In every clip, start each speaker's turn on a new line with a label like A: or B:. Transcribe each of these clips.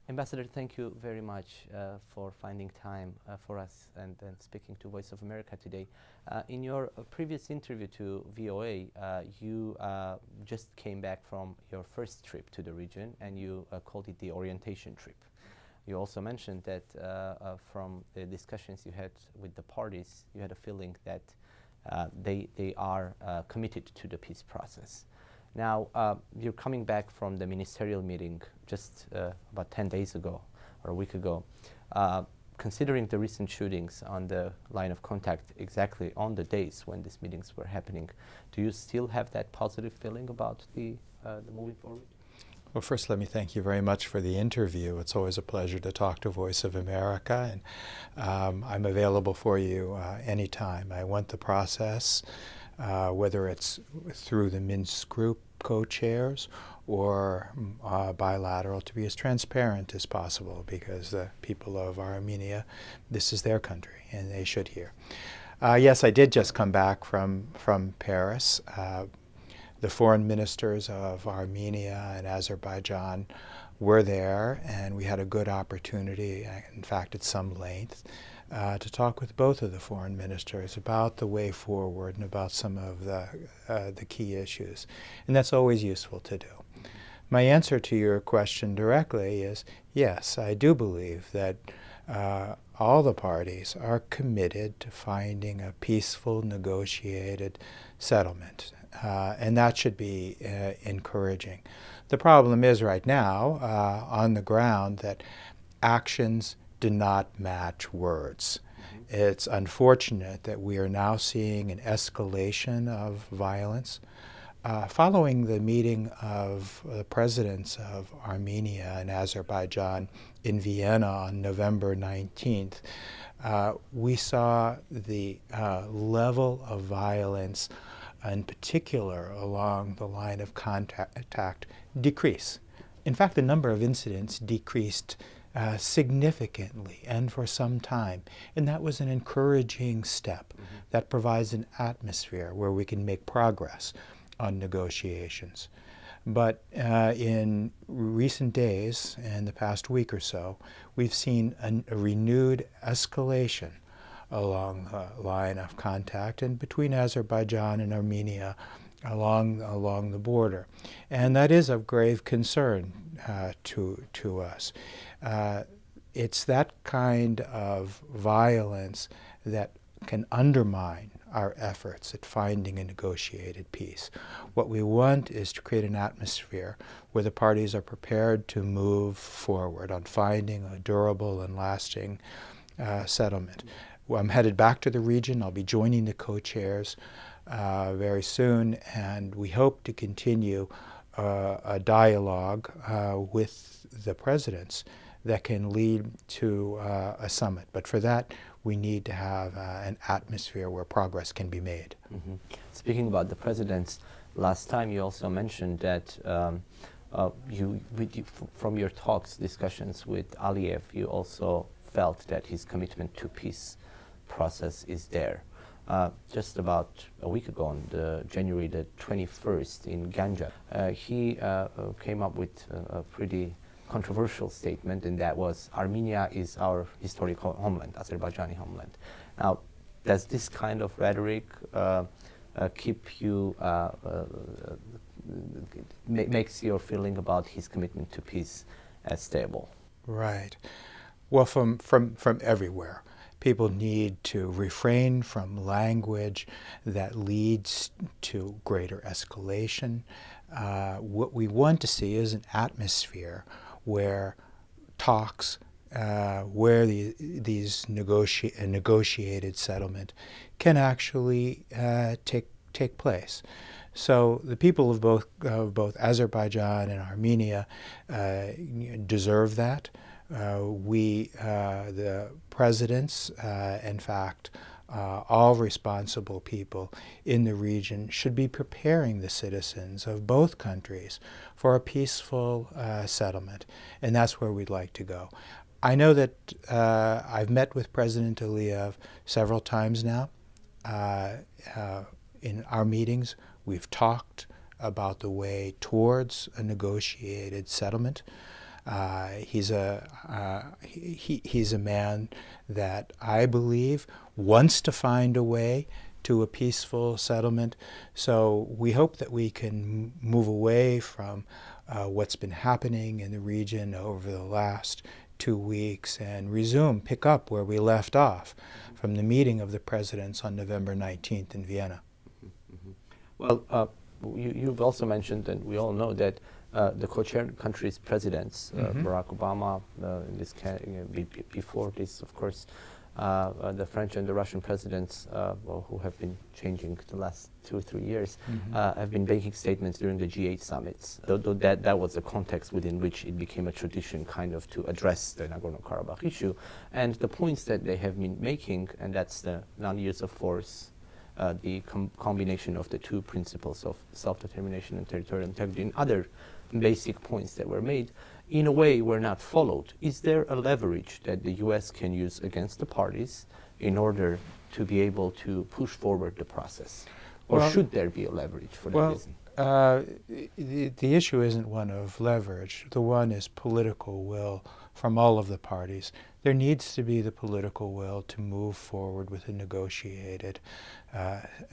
A: Ambassador, thank you very much for finding time for us and speaking to Voice of America today. In your previous interview to VOA, you just came back from your first trip to the region, and you called it the orientation trip. You also mentioned that from the discussions you had with the parties, you had a feeling that they are committed to the peace process. Now, you're coming back from the ministerial meeting just about 10 days ago, or a week ago. Considering the recent shootings on the line of contact exactly on the days when these meetings were happening, do you still have that positive feeling about the moving forward?
B: Well, first, let me thank you very much for the interview. It's always a pleasure to talk to Voice of America, and I'm available for you anytime. I want the process, whether it's through the Minsk group co-chairs or bilateral, to be as transparent as possible, because the people of Armenia, this is their country, and they should hear. Yes, I did just come back from Paris. The foreign ministers of Armenia and Azerbaijan were there, and we had a good opportunity, in fact at some length, to talk with both of the foreign ministers about the way forward and about some of the key issues. And that's always useful to do. My answer to your question directly is yes, I do believe that all the parties are committed to finding a peaceful, negotiated settlement. And that should be encouraging. The problem is right now on the ground that actions do not match words. It's unfortunate that we are now seeing an escalation of violence. Following the meeting of the presidents of Armenia and Azerbaijan in Vienna on November 19th, we saw the level of violence in particular along the line of contact decrease. In fact, the number of incidents decreased significantly and for some time, and that was an encouraging step that provides an atmosphere where we can make progress on negotiations. But in recent days, in the past week or so, we've seen a renewed escalation along the line of contact and between Azerbaijan and Armenia along the border. And that is of grave concern to us. It's that kind of violence that can undermine our efforts at finding a negotiated peace. What we want is to create an atmosphere where the parties are prepared to move forward on finding a durable and lasting settlement. Well, I'm headed back to the region. I'll be joining the co-chairs very soon, and we hope to continue a dialogue with the presidents that can lead to a summit. But for that, we need to have an atmosphere where progress can be made.
A: Speaking about the presidents, last time you also mentioned that from your discussions with Aliyev, you also felt that his commitment to peace process is there. Just about a week ago, on January the 21st in Ganja, he came up with a pretty controversial statement, and that was, Armenia is our historical homeland, Azerbaijani homeland. Now, does this kind of rhetoric keep you, makes your feeling about his commitment to peace as stable?
B: Right. Well, from everywhere. People need to refrain from language that leads to greater escalation. What we want to see is an atmosphere where talks, where these negotiated settlement can actually take place. So the people of both Azerbaijan and Armenia deserve that. The presidents, in fact, all responsible people in the region should be preparing the citizens of both countries for a peaceful settlement, and that's where we'd like to go. I know that I've met with President Aliyev several times now. In our meetings, we've talked about the way towards a negotiated settlement. He's a man that I believe wants to find a way to a peaceful settlement. So we hope that we can move away from what's been happening in the region over the last 2 weeks and pick up where we left off from the meeting of the presidents on November 19th in Vienna.
A: Well, you've also mentioned, and we all know that the co-chair countries' presidents, Barack Obama, in this before this, of course, the French and the Russian presidents, who have been changing the last 2 or 3 years, have been making statements during the G8 summits. Though that was the context within which it became a tradition kind of to address the Nagorno-Karabakh issue. And the points that they have been making, and that's the non-use of force, the combination of the two principles of self-determination and territorial integrity, and other basic points that were made, in a way were not followed. Is there a leverage that the U.S. can use against the parties in order to be able to push forward the process? Or should there be a leverage for that reason?
B: The issue isn't one of leverage. The one is political will from all of the parties. There needs to be the political will to move forward with a negotiated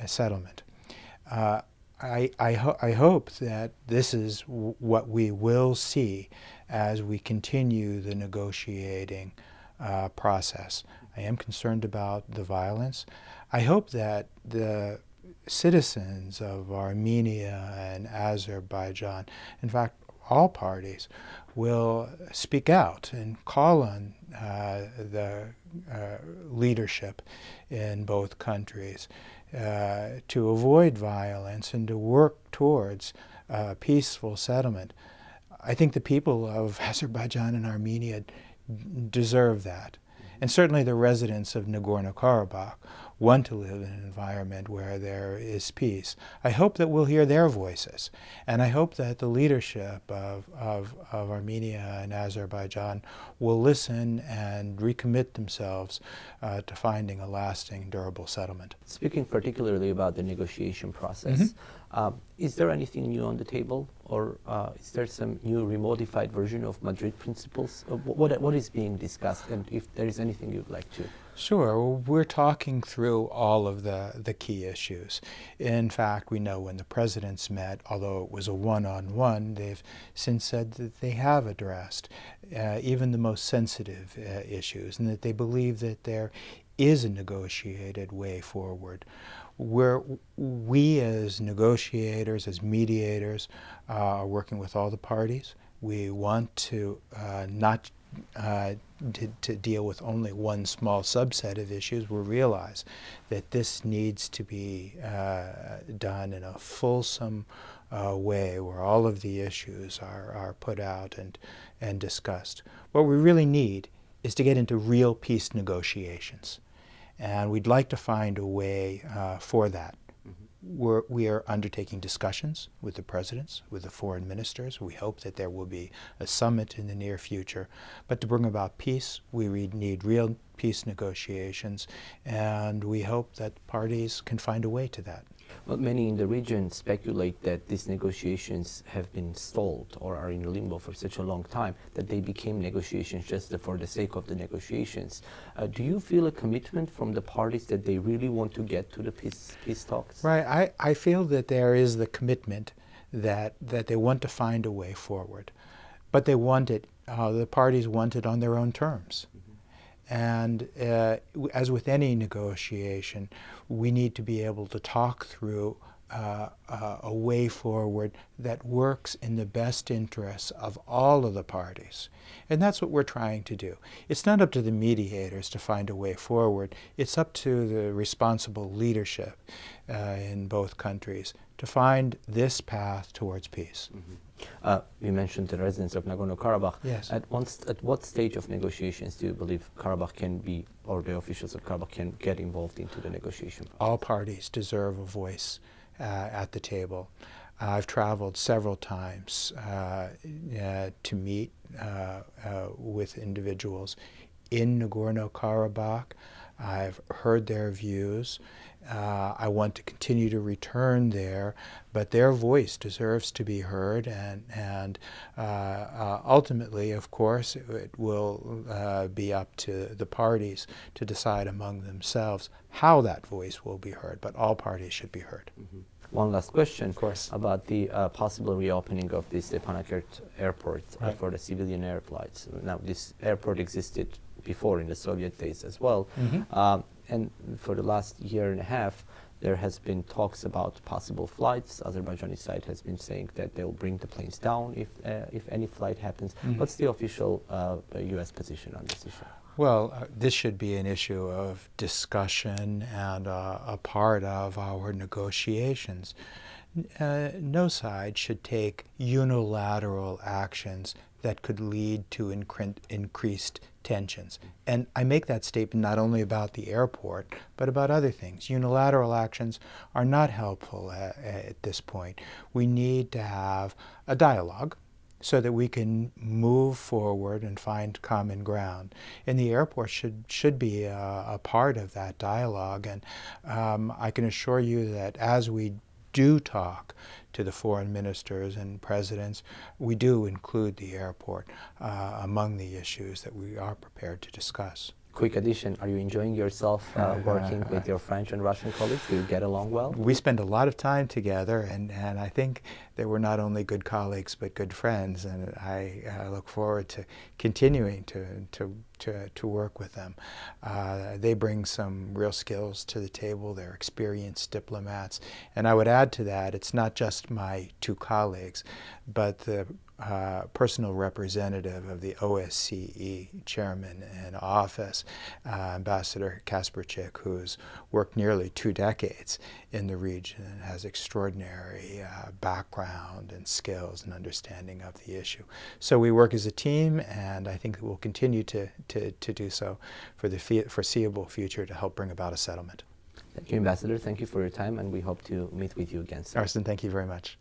B: settlement. I hope that this is what we will see as we continue the negotiating process. I am concerned about the violence. I hope that the citizens of Armenia and Azerbaijan, in fact, all parties, will speak out and call on the leadership in both countries to avoid violence and to work towards peaceful settlement. I think the people of Azerbaijan and Armenia deserve that. And certainly the residents of Nagorno-Karabakh want to live in an environment where there is peace. I hope that we'll hear their voices. And I hope that the leadership of Armenia and Azerbaijan will listen and recommit themselves to finding a lasting, durable settlement.
A: Speaking particularly about the negotiation process, is there anything new on the table, or is there some new remodified version of Madrid principles? What is being discussed, and if there is anything you'd like to?
B: Sure. Well, we're talking through all of the key issues. In fact, we know when the presidents met, although it was a one-on-one, they've since said that they have addressed even the most sensitive issues, and that they believe that there is a negotiated way forward. We as negotiators, as mediators, are working with all the parties. We want to not to deal with only one small subset of issues. We realize that this needs to be done in a fulsome way where all of the issues are put out and discussed. What we really need is to get into real peace negotiations. And we'd like to find a way for that. We are undertaking discussions with the presidents, with the foreign ministers. We hope that there will be a summit in the near future. But to bring about peace, we need real peace negotiations, and we hope that parties can find a way to that.
A: Well, many in the region speculate that these negotiations have been stalled or are in limbo for such a long time that they became negotiations just for the sake of the negotiations. Do you feel a commitment from the parties that they really want to get to the peace talks?
B: Right. I feel that there is the commitment that they want to find a way forward, but they want it, the parties want it on their own terms. And as with any negotiation, we need to be able to talk through a way forward that works in the best interests of all of the parties. And that's what we're trying to do. It's not up to the mediators to find a way forward. It's up to the responsible leadership in both countries to find this path towards peace.
A: You mentioned the residents of Nagorno-Karabakh.
B: Yes.
A: At what stage of negotiations do you believe Karabakh can be, or the officials of Karabakh can get involved into the negotiation process?
B: All parties deserve a voice at the table. I've traveled several times to meet with individuals in Nagorno-Karabakh. I've heard their views, I want to continue to return there, but their voice deserves to be heard, and ultimately, of course, it will be up to the parties to decide among themselves how that voice will be heard, but all parties should be heard.
A: Mm-hmm. One last question,
B: of course,
A: about the possible reopening of the Stepanakert airport for the civilian air flights. Now, this airport existed before in the Soviet days as well, and for the last year and a half, there has been talks about possible flights. Azerbaijani side has been saying that they'll bring the planes down if any flight happens. What's the official U.S. position on this issue?
B: Well, this should be an issue of discussion and a part of our negotiations. No side should take unilateral actions that could lead to increased tensions. And I make that statement not only about the airport, but about other things. Unilateral actions are not helpful at this point. We need to have a dialogue so that we can move forward and find common ground. And the airport should be a part of that dialogue. And I can assure you that as we do talk to the foreign ministers and presidents, we do include the airport among the issues that we are prepared to discuss.
A: Quick addition, are you enjoying yourself working with your French and Russian colleagues? Do you get along well?
B: We spend a lot of time together, and I think that we're not only good colleagues but good friends, and I look forward to continuing to work with them. They bring some real skills to the table. They're experienced diplomats, and I would add to that, it's not just my two colleagues, but the personal representative of the OSCE chairman in office, Ambassador Kasperchik, who's worked nearly 2 decades in the region and has extraordinary background and skills and understanding of the issue. So we work as a team, and I think we'll continue to do so for the foreseeable future to help bring about a settlement.
A: Thank you, Ambassador. Thank you for your time, and we hope to meet with you again soon.
B: Arsene, thank you very much.